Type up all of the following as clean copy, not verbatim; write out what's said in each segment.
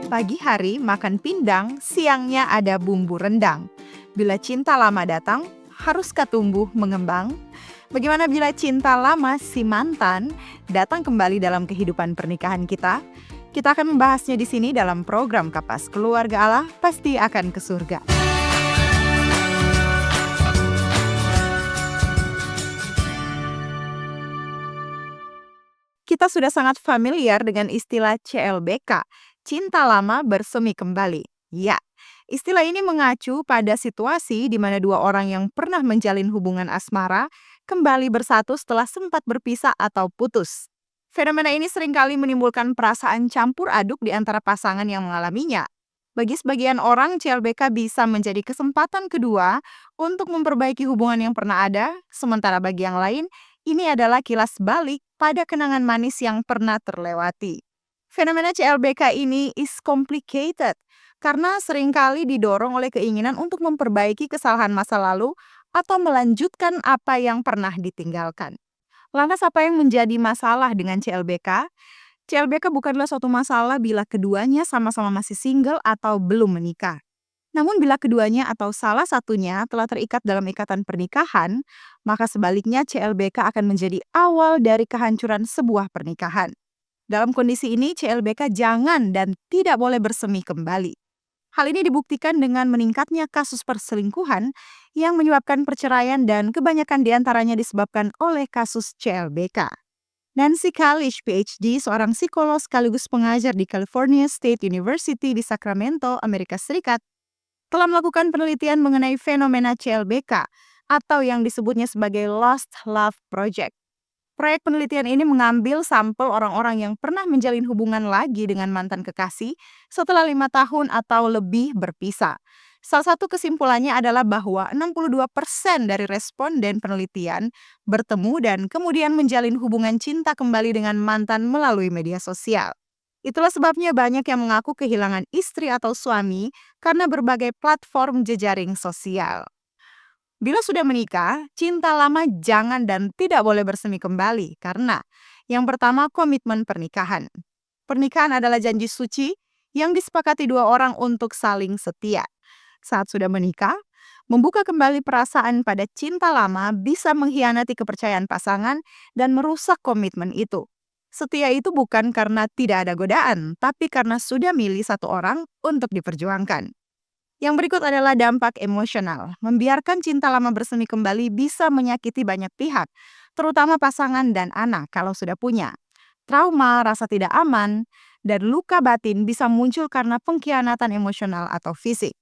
Pagi hari makan pindang, siangnya ada bumbu rendang. Bila cinta lama datang, haruskah tumbuh mengembang? Bagaimana bila cinta lama si mantan datang kembali dalam kehidupan pernikahan kita? Kita akan membahasnya di sini dalam program Kapas Keluarga Allah Pasti Akan ke Surga. Kita sudah sangat familiar dengan istilah CLBK, cinta lama bersemi kembali. Ya, istilah ini mengacu pada situasi di mana dua orang yang pernah menjalin hubungan asmara kembali bersatu setelah sempat berpisah atau putus. Fenomena ini seringkali menimbulkan perasaan campur aduk di antara pasangan yang mengalaminya. Bagi sebagian orang, CLBK bisa menjadi kesempatan kedua untuk memperbaiki hubungan yang pernah ada, sementara bagi yang lain, ini adalah kilas balik pada kenangan manis yang pernah terlewati. Fenomena CLBK ini is complicated karena seringkali didorong oleh keinginan untuk memperbaiki kesalahan masa lalu atau melanjutkan apa yang pernah ditinggalkan. Lantas apa yang menjadi masalah dengan CLBK? CLBK bukanlah suatu masalah bila keduanya sama-sama masih single atau belum menikah. Namun bila keduanya atau salah satunya telah terikat dalam ikatan pernikahan, maka sebaliknya CLBK akan menjadi awal dari kehancuran sebuah pernikahan. Dalam kondisi ini, CLBK jangan dan tidak boleh bersemi kembali. Hal ini dibuktikan dengan meningkatnya kasus perselingkuhan yang menyebabkan perceraian dan kebanyakan diantaranya disebabkan oleh kasus CLBK. Nancy Kalish, PhD, seorang psikolog sekaligus pengajar di California State University di Sacramento, Amerika Serikat, telah melakukan penelitian mengenai fenomena CLBK atau yang disebutnya sebagai Lost Love Project. Proyek penelitian ini mengambil sampel orang-orang yang pernah menjalin hubungan lagi dengan mantan kekasih setelah 5 tahun atau lebih berpisah. Salah satu kesimpulannya adalah bahwa 62% dari responden penelitian bertemu dan kemudian menjalin hubungan cinta kembali dengan mantan melalui media sosial. Itulah sebabnya banyak yang mengaku kehilangan istri atau suami karena berbagai platform jejaring sosial. Bila sudah menikah, cinta lama jangan dan tidak boleh bersemi kembali karena yang pertama komitmen pernikahan. Pernikahan adalah janji suci yang disepakati dua orang untuk saling setia. Saat sudah menikah, membuka kembali perasaan pada cinta lama bisa mengkhianati kepercayaan pasangan dan merusak komitmen itu. Setia itu bukan karena tidak ada godaan, tapi karena sudah milih satu orang untuk diperjuangkan. Yang berikut adalah dampak emosional. Membiarkan cinta lama bersemi kembali bisa menyakiti banyak pihak, terutama pasangan dan anak kalau sudah punya. Trauma, rasa tidak aman, dan luka batin bisa muncul karena pengkhianatan emosional atau fisik.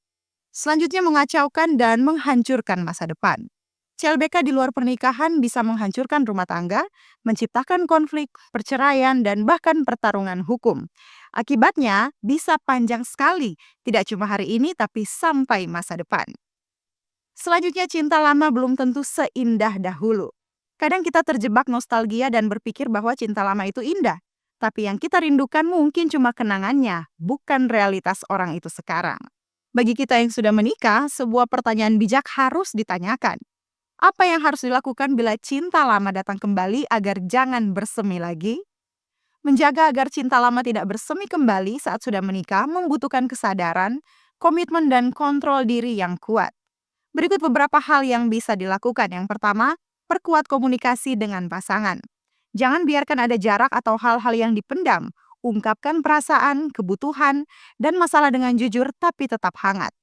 Selanjutnya mengacaukan dan menghancurkan masa depan. CLBK di luar pernikahan bisa menghancurkan rumah tangga, menciptakan konflik, perceraian, dan bahkan pertarungan hukum. Akibatnya bisa panjang sekali, tidak cuma hari ini tapi sampai masa depan. Selanjutnya cinta lama belum tentu seindah dahulu. Kadang kita terjebak nostalgia dan berpikir bahwa cinta lama itu indah. Tapi yang kita rindukan mungkin cuma kenangannya, bukan realitas orang itu sekarang. Bagi kita yang sudah menikah, sebuah pertanyaan bijak harus ditanyakan. Apa yang harus dilakukan bila cinta lama datang kembali agar jangan bersemi lagi? Menjaga agar cinta lama tidak bersemi kembali saat sudah menikah membutuhkan kesadaran, komitmen, dan kontrol diri yang kuat. Berikut beberapa hal yang bisa dilakukan. Yang pertama, perkuat komunikasi dengan pasangan. Jangan biarkan ada jarak atau hal-hal yang dipendam. Ungkapkan perasaan, kebutuhan, dan masalah dengan jujur tapi tetap hangat.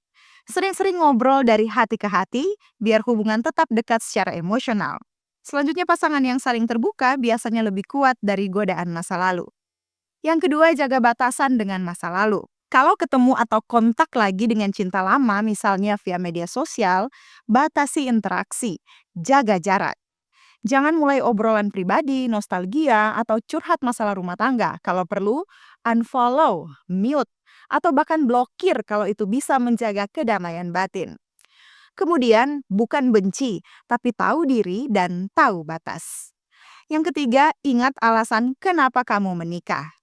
Sering-sering ngobrol dari hati ke hati, biar hubungan tetap dekat secara emosional. Selanjutnya pasangan yang saling terbuka biasanya lebih kuat dari godaan masa lalu. Yang kedua, jaga batasan dengan masa lalu. Kalau ketemu atau kontak lagi dengan cinta lama, misalnya via media sosial, batasi interaksi, jaga jarak. Jangan mulai obrolan pribadi, nostalgia, atau curhat masalah rumah tangga. Kalau perlu, unfollow, mute, atau bahkan blokir kalau itu bisa menjaga kedamaian batin. Kemudian, bukan benci, tapi tahu diri dan tahu batas. Yang ketiga, ingat alasan kenapa kamu menikah.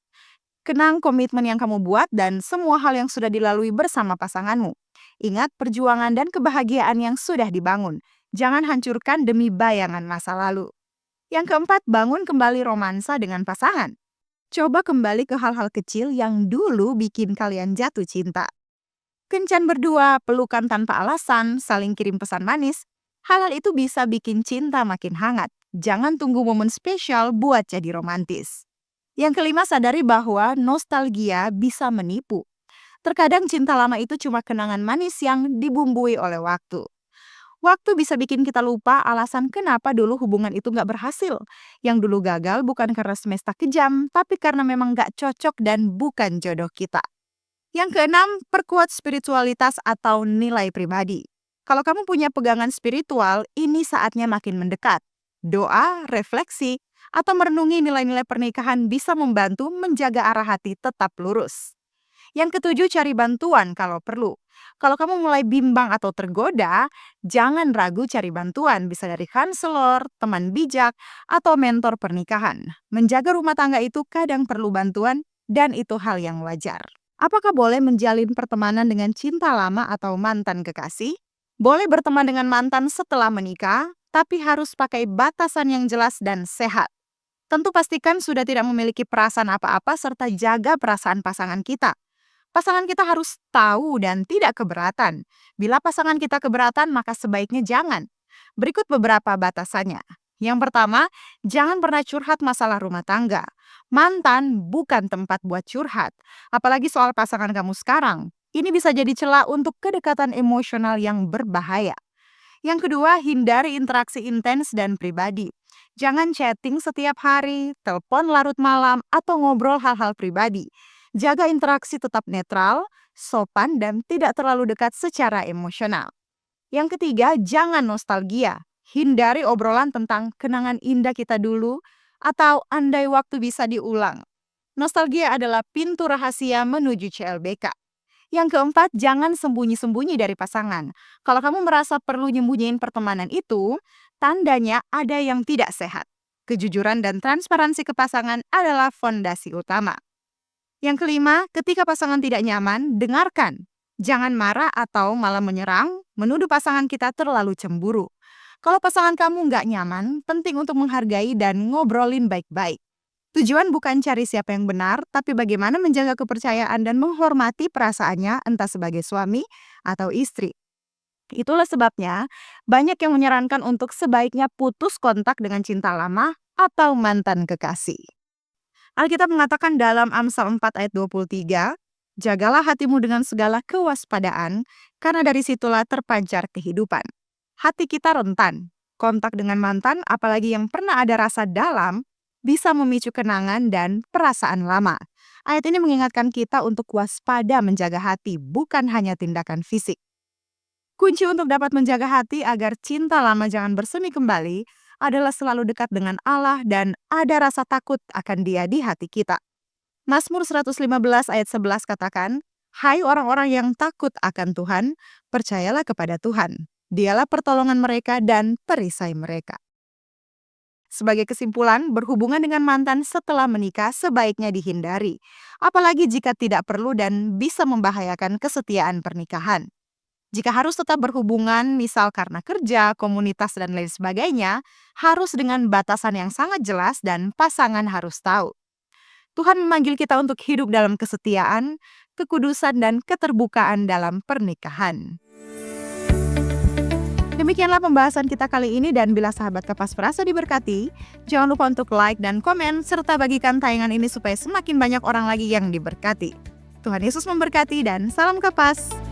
Kenang komitmen yang kamu buat dan semua hal yang sudah dilalui bersama pasanganmu. Ingat perjuangan dan kebahagiaan yang sudah dibangun. Jangan hancurkan demi bayangan masa lalu. Yang keempat, bangun kembali romansa dengan pasangan. Coba kembali ke hal-hal kecil yang dulu bikin kalian jatuh cinta. Kencan berdua, pelukan tanpa alasan, saling kirim pesan manis. Hal-hal itu bisa bikin cinta makin hangat. Jangan tunggu momen spesial buat jadi romantis. Yang kelima, sadari bahwa nostalgia bisa menipu. Terkadang cinta lama itu cuma kenangan manis yang dibumbui oleh waktu. Waktu bisa bikin kita lupa alasan kenapa dulu hubungan itu nggak berhasil. Yang dulu gagal bukan karena semesta kejam, tapi karena memang nggak cocok dan bukan jodoh kita. Yang keenam, perkuat spiritualitas atau nilai pribadi. Kalau kamu punya pegangan spiritual, ini saatnya makin mendekat. Doa, refleksi, atau merenungi nilai-nilai pernikahan bisa membantu menjaga arah hati tetap lurus. Yang ketujuh, cari bantuan kalau perlu. Kalau kamu mulai bimbang atau tergoda, jangan ragu cari bantuan. Bisa dari konselor, teman bijak, atau mentor pernikahan. Menjaga rumah tangga itu kadang perlu bantuan dan itu hal yang wajar. Apakah boleh menjalin pertemanan dengan cinta lama atau mantan kekasih? Boleh berteman dengan mantan setelah menikah, tapi harus pakai batasan yang jelas dan sehat. Tentu pastikan sudah tidak memiliki perasaan apa-apa serta jaga perasaan pasangan kita. Pasangan kita harus tahu dan tidak keberatan. Bila pasangan kita keberatan, maka sebaiknya jangan. Berikut beberapa batasannya. Yang pertama, jangan pernah curhat masalah rumah tangga. Mantan bukan tempat buat curhat, apalagi soal pasangan kamu sekarang. Ini bisa jadi celah untuk kedekatan emosional yang berbahaya. Yang kedua, hindari interaksi intens dan pribadi. Jangan chatting setiap hari, telepon larut malam, atau ngobrol hal-hal pribadi. Jaga interaksi tetap netral, sopan, dan tidak terlalu dekat secara emosional. Yang ketiga, jangan nostalgia. Hindari obrolan tentang kenangan indah kita dulu atau andai waktu bisa diulang. Nostalgia adalah pintu rahasia menuju CLBK. Yang keempat, jangan sembunyi-sembunyi dari pasangan. Kalau kamu merasa perlu nyembunyiin pertemanan itu, tandanya ada yang tidak sehat. Kejujuran dan transparansi ke pasangan adalah fondasi utama. Yang kelima, ketika pasangan tidak nyaman, dengarkan. Jangan marah atau malah menyerang, menuduh pasangan kita terlalu cemburu. Kalau pasangan kamu nggak nyaman, penting untuk menghargai dan ngobrolin baik-baik. Tujuan bukan cari siapa yang benar, tapi bagaimana menjaga kepercayaan dan menghormati perasaannya entah sebagai suami atau istri. Itulah sebabnya banyak yang menyarankan untuk sebaiknya putus kontak dengan cinta lama atau mantan kekasih. Alkitab mengatakan dalam Amsal 4 ayat 23, jagalah hatimu dengan segala kewaspadaan, karena dari situlah terpancar kehidupan. Hati kita rentan. Kontak dengan mantan, apalagi yang pernah ada rasa dalam, bisa memicu kenangan dan perasaan lama. Ayat ini mengingatkan kita untuk waspada menjaga hati, bukan hanya tindakan fisik. Kunci untuk dapat menjaga hati agar cinta lama jangan bersemi kembali adalah selalu dekat dengan Allah dan ada rasa takut akan Dia di hati kita. Mazmur 115 ayat 11 katakan, hai orang-orang yang takut akan Tuhan, percayalah kepada Tuhan. Dialah pertolongan mereka dan perisai mereka. Sebagai kesimpulan, berhubungan dengan mantan setelah menikah sebaiknya dihindari, apalagi jika tidak perlu dan bisa membahayakan kesetiaan pernikahan. Jika harus tetap berhubungan, misal karena kerja, komunitas, dan lain sebagainya, harus dengan batasan yang sangat jelas dan pasangan harus tahu. Tuhan memanggil kita untuk hidup dalam kesetiaan, kekudusan, dan keterbukaan dalam pernikahan. Demikianlah pembahasan kita kali ini dan bila sahabat Kapas Frasa diberkati, jangan lupa untuk like dan komen serta bagikan tayangan ini supaya semakin banyak orang lagi yang diberkati. Tuhan Yesus memberkati dan salam Kapas.